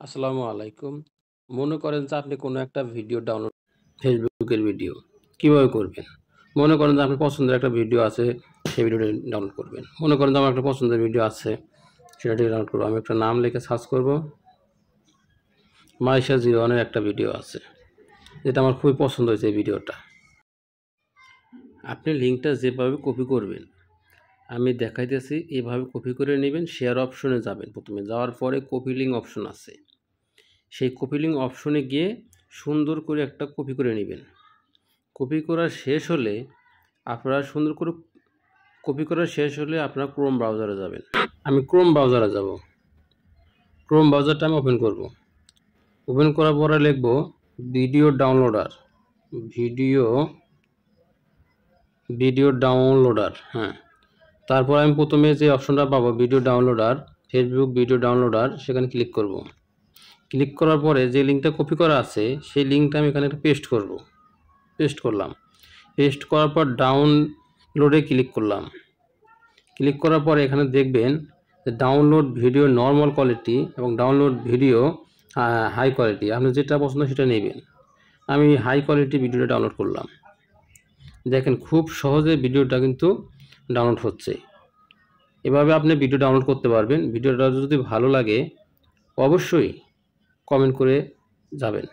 আসসালামু আলাইকুম। মনে করেন যে আপনি কোনো একটা ভিডিও ডাউনলোড ফেসবুকের ভিডিও কিভাবে করবেন? মনে করেন যে আপনার পছন্দের একটা ভিডিও আছে, সেই ভিডিওটা ডাউনলোড করবেন। মনে করেন যে আমার একটা পছন্দের ভিডিও আছে, সেটা ডাউনলোড করব। আমি একটা নাম লিখে সার্চ করব। মাইশা জিওয়ানের একটা ভিডিও আছে, যেটা আমার খুবই পছন্দ হয়েছে এই ভিডিওটা। আপনি লিঙ্কটা যেভাবে কপি করবেন, আমি দেখাইতেছি এভাবে কপি করে নেবেন। শেয়ার অপশনে যাবেন, প্রথমে যাওয়ার পরে কপি লিঙ্ক অপশন আছে, সেই কপি লিঙ্ক অপশনে গিয়ে সুন্দর করে একটা কপি করে নেবেন। কপি করা শেষ হলে আপনারা আপনারা ক্রোম ব্রাউজারে যাবেন। আমি ক্রোম ব্রাউজারে যাব। ক্রোম ব্রাউজারটা আমি ওপেন করব। ওপেন করার পরে লিখব ভিডিও ডাউনলোডার। ভিডিও ডাউনলোডার, হ্যাঁ। তারপর আমি প্রথমে যে অপশনটা পাবো video downloader, Facebook video downloader, সেখানে ক্লিক করব। ক্লিক করার পরে যে লিঙ্কটা কপি করা আছে সেই লিঙ্কটা আমি এখানে একটা পেস্ট করব। পেস্ট করলাম। পেস্ট করার পর ডাউনলোডে ক্লিক করলাম। ক্লিক করার পরে এখানে দেখবেন যে ডাউনলোড ভিডিও নর্মাল কোয়ালিটি এবং ডাউনলোড ভিডিও হাই কোয়ালিটি। আপনি যেটা পছন্দ সেটা নেবেন। আমি হাই কোয়ালিটি ভিডিওটা ডাউনলোড করলাম। দেখেন খুব সহজে ভিডিওটা কিন্তু ডাউনলোড হচ্ছে। এভাবে আপনি ভিডিও ডাউনলোড করতে পারবেন। ভিডিওটা যদি ভালো লাগে অবশ্যই কমেন্ট করে যাবেন।